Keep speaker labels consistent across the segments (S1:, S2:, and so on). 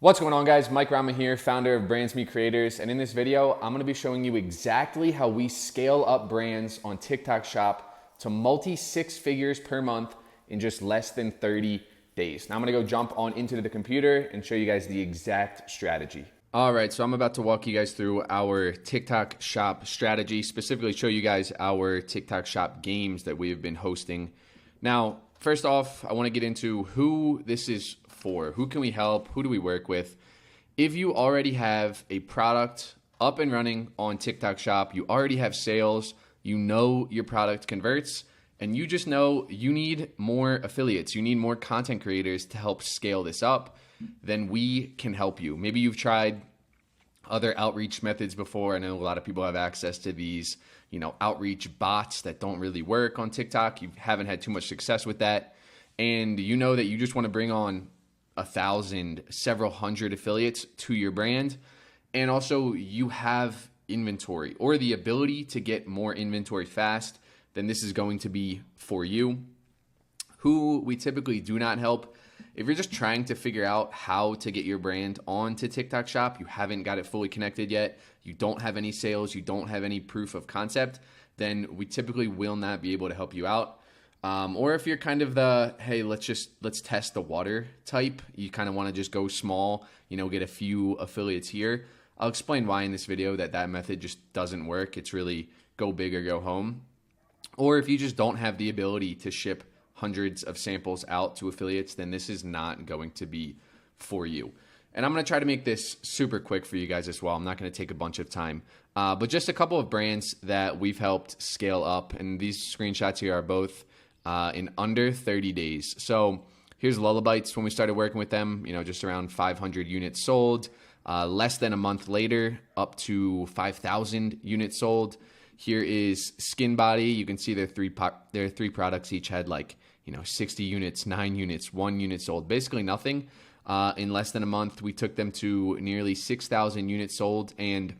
S1: What's going on, guys? Mike Rama here, founder of Brands Meet Creators, and in this video, I'm going to be showing you exactly how we scale up brands on TikTok Shop to multi-six figures per month in just less than 30 days. Now I'm going to go jump on into the computer and show you guys the exact strategy. All right, so I'm about to walk you guys through our TikTok Shop strategy, specifically show you guys our TikTok Shop games that we have been hosting. Now, first off, I want to get into who this is for. Who can we help? Who do we work with? If you already have a product up and running on TikTok Shop, you already have sales, you know your product converts, and you just know you need more affiliates, you need more content creators to help scale this up, then we can help you. Maybe you've tried other outreach methods before. I know a lot of people have access to these, outreach bots that don't really work on TikTok. You haven't had too much success with that. And you know that you just want to bring on 1,000, several hundred affiliates to your brand. And also you have inventory or the ability to get more inventory fast, then this is going to be for you. Who we typically do not help, if you're just trying to figure out how to get your brand onto TikTok Shop, you haven't got it fully connected yet, you don't have any sales, you don't have any proof of concept, then we typically will not be able to help you out. Or if you're kind of the, hey, let's test the water type, you kind of want to just go small, get a few affiliates here. I'll explain why in this video that method just doesn't work. It's really go big or go home. Or if you just don't have the ability to ship hundreds of samples out to affiliates, then this is not going to be for you. And I'm going to try to make this super quick for you guys as well. I'm not going to take a bunch of time, but just a couple of brands that we've helped scale up. And these screenshots here are both in under 30 days. So here's Lullabites. When we started working with them, just around 500 units sold. Less than a month later, up to 5,000 units sold. Here is Skin Body. You can see their three products each had 60 units, 9 units, 1 unit sold. Basically nothing. In less than a month, we took them to nearly 6,000 units sold, and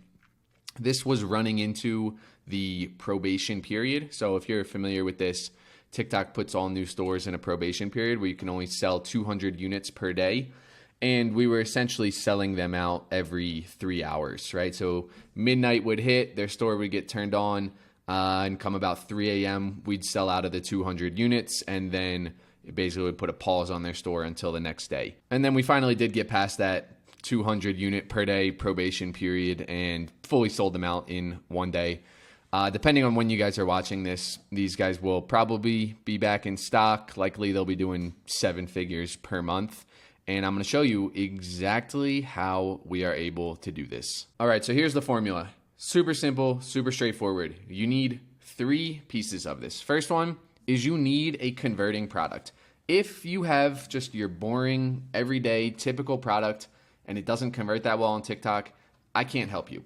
S1: this was running into the probation period. So if you're familiar with this, TikTok puts all new stores in a probation period where you can only sell 200 units per day. And we were essentially selling them out every 3 hours, right? So midnight would hit, their store would get turned on, and come about 3 a.m., we'd sell out of the 200 units, and then it basically would put a pause on their store until the next day. And then we finally did get past that 200 unit per day probation period and fully sold them out in 1 day. Depending on when you guys are watching this, these guys will probably be back in stock. Likely they'll be doing 7 figures per month. And I'm going to show you exactly how we are able to do this. All right, so here's the formula. Super simple, super straightforward. You need 3 pieces of this. First one is you need a converting product. If you have just your boring, everyday, typical product and it doesn't convert that well on TikTok, I can't help you.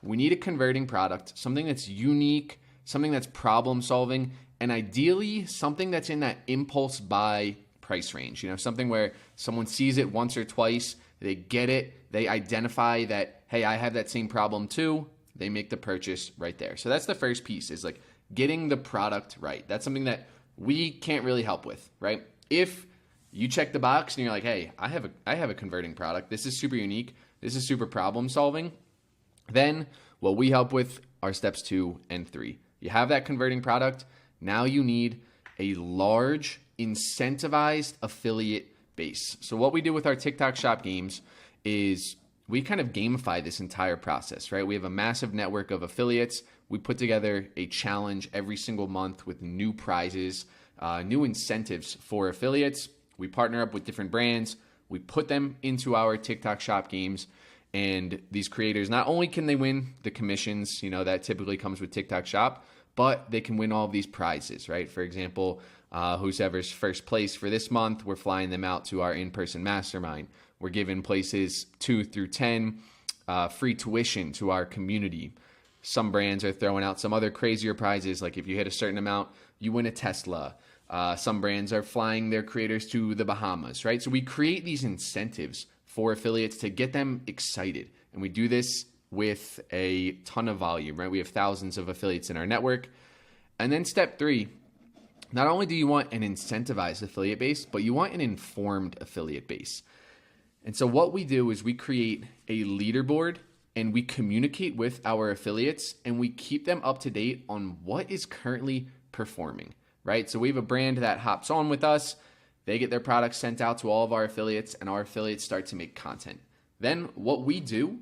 S1: We need a converting product, something that's unique, something that's problem solving, and ideally something that's in that impulse buy price range. Something where someone sees it once or twice, they get it, they identify that, hey, I have that same problem too, they make the purchase right there. So that's the first piece, is getting the product right. That's something that we can't really help with, right? If you check the box and you're like, hey, I have a converting product, this is super unique, this is super problem solving, then what we help with are steps 2 and 3. You have that converting product. Now you need a large incentivized affiliate base. So what we do with our TikTok Shop games is we kind of gamify this entire process, right? We have a massive network of affiliates. We put together a challenge every single month with new prizes, new incentives for affiliates. We partner up with different brands. We put them into our TikTok Shop games. And these creators, not only can they win the commissions, that typically comes with TikTok Shop, but they can win all of these prizes, right? For example, whoever's first place for this month, we're flying them out to our in-person mastermind. We're giving places 2 through 10, free tuition to our community. Some brands are throwing out some other crazier prizes, like if you hit a certain amount, you win a Tesla. Some brands are flying their creators to the Bahamas, right? So we create these incentives for affiliates to get them excited. And we do this with a ton of volume, right? We have thousands of affiliates in our network. And then step 3, not only do you want an incentivized affiliate base, but you want an informed affiliate base. And so what we do is we create a leaderboard and we communicate with our affiliates and we keep them up to date on what is currently performing, right? So we have a brand that hops on with us. They get their products sent out to all of our affiliates and our affiliates start to make content. Then what we do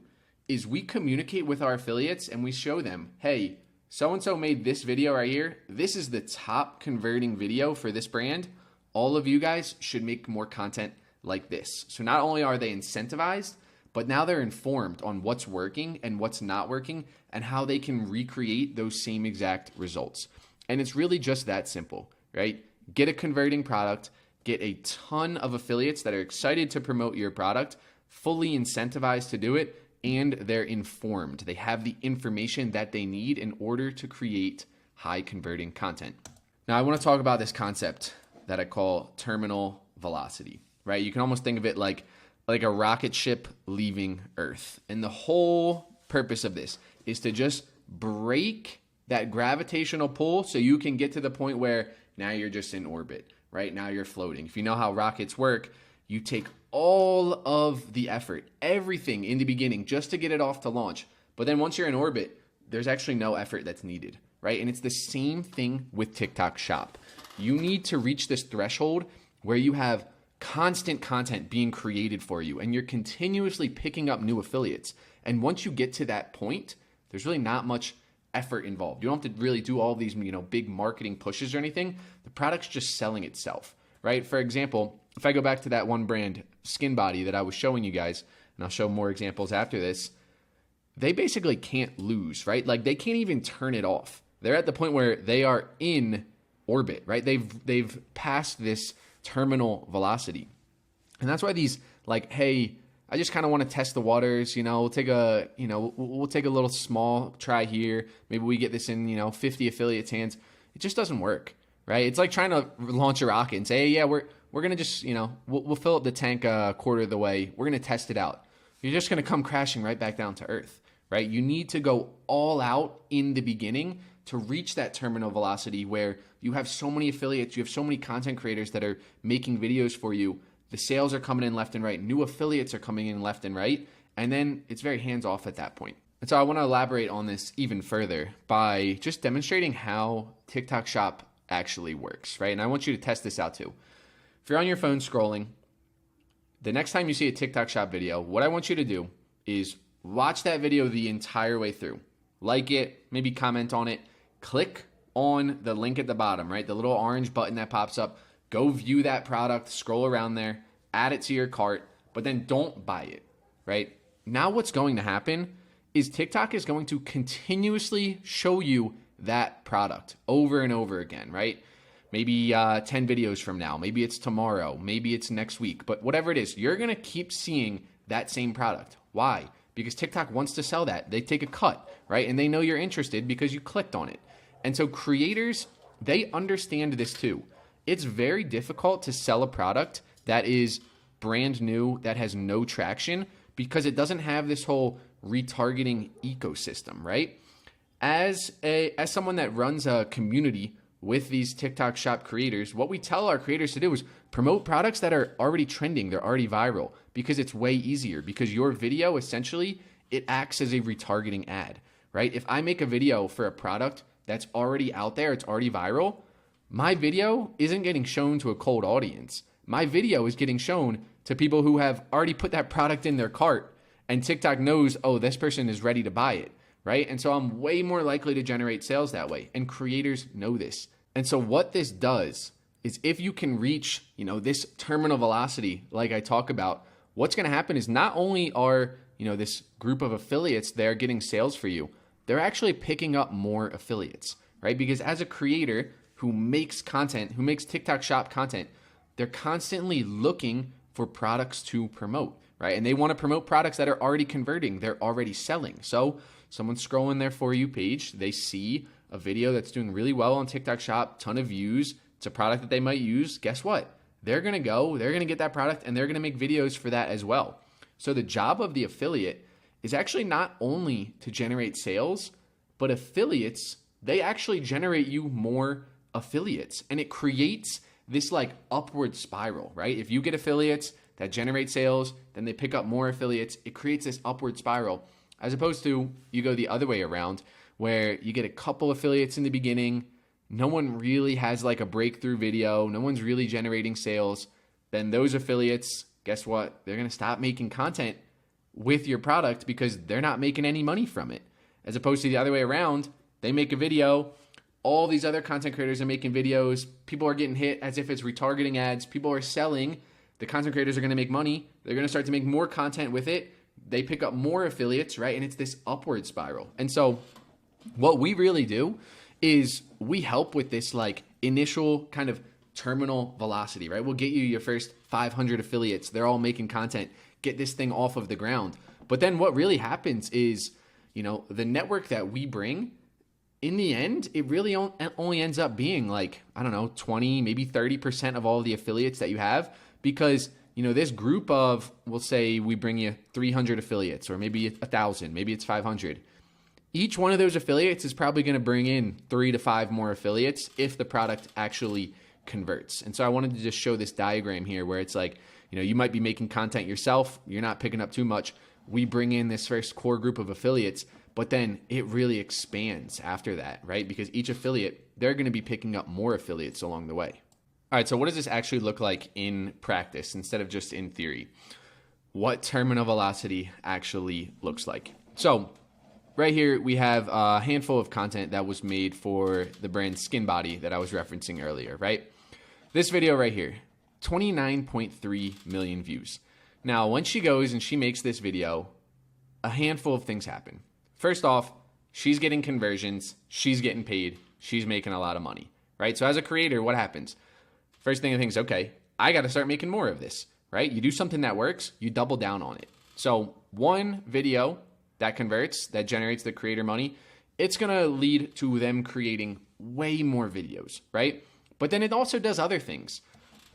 S1: is we communicate with our affiliates and we show them, hey, so-and-so made this video right here. This is the top converting video for this brand. All of you guys should make more content like this. So not only are they incentivized, but now they're informed on what's working and what's not working and how they can recreate those same exact results. And it's really just that simple, right? Get a converting product, get a ton of affiliates that are excited to promote your product, fully incentivized to do it, and they're informed. They have the information that they need in order to create high converting content. Now, I want to talk about this concept that I call terminal velocity, right? You can almost think of it like a rocket ship leaving Earth. And the whole purpose of this is to just break that gravitational pull so you can get to the point where now you're just in orbit, right? Now you're floating. If you know how rockets work, you take all of the effort, everything in the beginning just to get it off to launch. But then once you're in orbit, there's actually no effort that's needed, right? And it's the same thing with TikTok Shop. You need to reach this threshold where you have constant content being created for you and you're continuously picking up new affiliates. And once you get to that point, there's really not much effort involved. You don't have to really do all these, big marketing pushes or anything. The product's just selling itself, right? For example, if I go back to that one brand, Skin Body, that I was showing you guys, and I'll show more examples after this, they basically can't lose, right? Like they can't even turn it off. They're at the point where they are in orbit, right? They've passed this terminal velocity. And that's why these like, hey, I just kind of want to test the waters, we'll take a little small try here. Maybe we get this in, 50 affiliates' hands. It just doesn't work, right? It's like trying to launch a rocket and say, hey, yeah, we're going to just, we'll fill up the tank a quarter of the way. We're going to test it out. You're just going to come crashing right back down to earth, right? You need to go all out in the beginning to reach that terminal velocity where you have so many affiliates, you have so many content creators that are making videos for you. The sales are coming in left and right. New affiliates are coming in left and right. And then it's very hands-off at that point. And so I want to elaborate on this even further by just demonstrating how TikTok Shop actually works, right? And I want you to test this out too. If you're on your phone scrolling, the next time you see a TikTok Shop video, what I want you to do is watch that video the entire way through. Like it, maybe comment on it, click on the link at the bottom, right? The little orange button that pops up. Go view that product, scroll around there, add it to your cart, but then don't buy it, right? Now what's going to happen is TikTok is going to continuously show you that product over and over again, right? Maybe 10 videos from now, maybe it's tomorrow, maybe it's next week, but whatever it is, you're going to keep seeing that same product. Why? Because TikTok wants to sell that. They take a cut, right? And they know you're interested because you clicked on it. And so creators, they understand this too. It's very difficult to sell a product that is brand new, that has no traction, because it doesn't have this whole retargeting ecosystem, right? As someone that runs a community with these TikTok Shop creators, what we tell our creators to do is promote products that are already trending, they're already viral, because it's way easier, because your video, essentially, it acts as a retargeting ad, right? If I make a video for a product that's already out there, it's already viral, my video isn't getting shown to a cold audience. My video is getting shown to people who have already put that product in their cart, and TikTok knows, oh, this person is ready to buy it, right? And so I'm way more likely to generate sales that way, and creators know this. And so what this does is if you can reach, this terminal velocity like I talk about, what's going to happen is not only are, this group of affiliates there getting sales for you, they're actually picking up more affiliates, right? Because as a creator who makes content, who makes TikTok Shop content, they're constantly looking for products to promote, right? And they want to promote products that are already converting, they're already selling. So someone's scrolling their For You page, they see a video that's doing really well on TikTok Shop, ton of views, it's a product that they might use. Guess what? They're going to get that product and they're going to make videos for that as well. So the job of the affiliate is actually not only to generate sales, but affiliates, they actually generate you more affiliates, and it creates this like upward spiral, right? If you get affiliates, that generate sales, then they pick up more affiliates. It creates this upward spiral, as opposed to you go the other way around where you get a couple affiliates in the beginning. No one really has like a breakthrough video. No one's really generating sales. Then those affiliates, guess what? They're going to stop making content with your product because they're not making any money from it. As opposed to the other way around, they make a video. All these other content creators are making videos. People are getting hit as if it's retargeting ads. People are selling. The content creators are going to make money. They're going to start to make more content with it. They pick up more affiliates, right? And it's this upward spiral. And so what we really do is we help with this like initial kind of terminal velocity, right? We'll get you your first 500 affiliates. They're all making content. Get this thing off of the ground. But then what really happens is, the network that we bring, in the end, it really only ends up being like, 20, maybe 30% of all the affiliates that you have, because, this group of, we'll say we bring you 300 affiliates, or maybe 1,000, maybe it's 500. Each one of those affiliates is probably going to bring in 3 to 5 more affiliates if the product actually converts. And so I wanted to just show this diagram here where it's like, you might be making content yourself. You're not picking up too much. We bring in this first core group of affiliates, but then it really expands after that, right? Because each affiliate, they're going to be picking up more affiliates along the way. All right, so what does this actually look like in practice instead of just in theory? What terminal velocity actually looks like. So right here, we have a handful of content that was made for the brand SkinBody that I was referencing earlier, right? This video right here, 29.3 million views. Now, when she goes and she makes this video, a handful of things happen. First off, she's getting conversions, she's getting paid, she's making a lot of money, right? So as a creator, what happens? First thing I think is, okay, I got to start making more of this, right? You do something that works, you double down on it. So one video that converts, that generates the creator money, it's going to lead to them creating way more videos, right? But then it also does other things.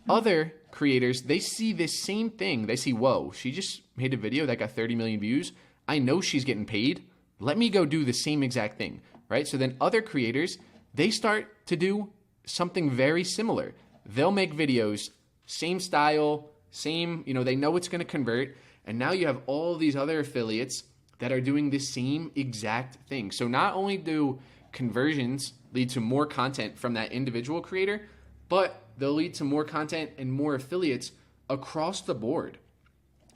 S1: Other creators, they see this same thing. They see, whoa, she just made a video that got 30 million views. I know she's getting paid. Let me go do the same exact thing, right? So then other creators, they start to do something very similar. They'll make videos, same style, same, they know it's going to convert. And now you have all these other affiliates that are doing the same exact thing. So not only do conversions lead to more content from that individual creator, but they'll lead to more content and more affiliates across the board.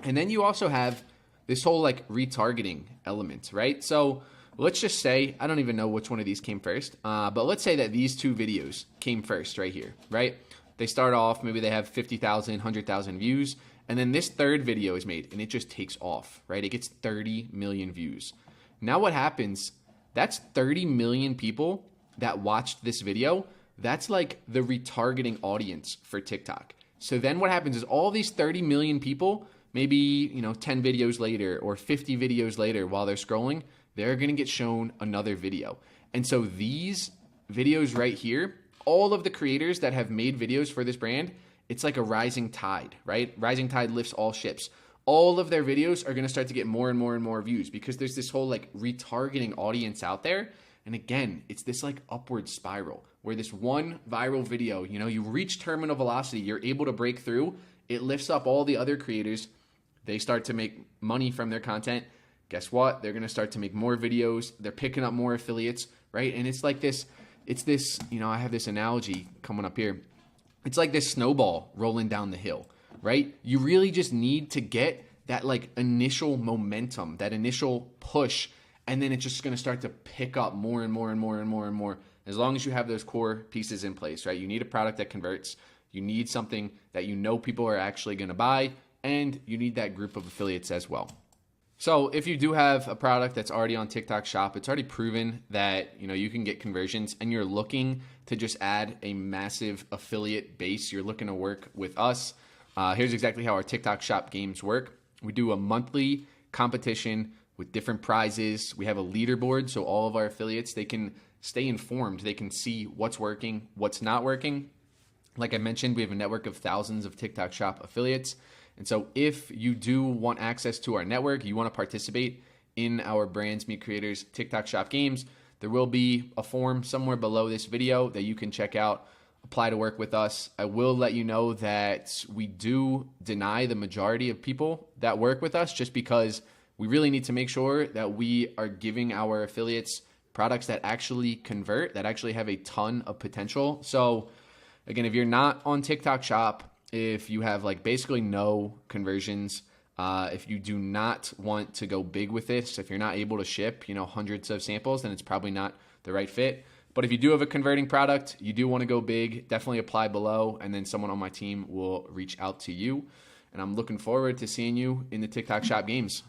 S1: And then you also have this whole like retargeting element, right? So let's just say, I don't even know which one of these came first, but let's say that these 2 videos came first right here, right? They start off, maybe they have 50,000, 100,000 views, and then this third video is made and it just takes off, right? It gets 30 million views. Now what happens, that's 30 million people that watched this video. That's like the retargeting audience for TikTok. So then what happens is all these 30 million people, maybe, 10 videos later or 50 videos later while they're scrolling, they're going to get shown another video. And so these videos right here, all of the creators that have made videos for this brand, it's like a rising tide, right? Rising tide lifts all ships. All of their videos are going to start to get more and more and more views because there's this whole like retargeting audience out there. And again, it's this like upward spiral where this one viral video, you reach terminal velocity, you're able to break through, it lifts up all the other creators. They start to make money from their content. Guess what? They're going to start to make more videos. They're picking up more affiliates, right? And it's like this, I have this analogy coming up here. It's like this snowball rolling down the hill, right? You really just need to get that like initial momentum, that initial push, and then it's just going to start to pick up more and more and more and more and more. As long as you have those core pieces in place, right? You need a product that converts. You need something that people are actually going to buy, and you need that group of affiliates as well. So if you do have a product that's already on TikTok Shop, it's already proven that you can get conversions, and you're looking to just add a massive affiliate base. You're looking to work with us. Here's exactly how our TikTok Shop games work. We do a monthly competition with different prizes. We have a leaderboard, so all of our affiliates, they can stay informed. They can see what's working, what's not working. Like I mentioned, we have a network of thousands of TikTok Shop affiliates. And so if you do want access to our network, you want to participate in our Brands Meet Creators TikTok Shop games, there will be a form somewhere below this video that you can check out. apply to work with us. I will let you know that we do deny the majority of people that work with us just because we really need to make sure that we are giving our affiliates products that actually convert, that actually have a ton of potential. So again, if you're not on TikTok Shop, if you have like basically no conversions, if you do not want to go big with this, if you're not able to ship, hundreds of samples, then it's probably not the right fit. But if you do have a converting product, you do want to go big, definitely apply below, and then someone on my team will reach out to you. And I'm looking forward to seeing you in the TikTok Shop games.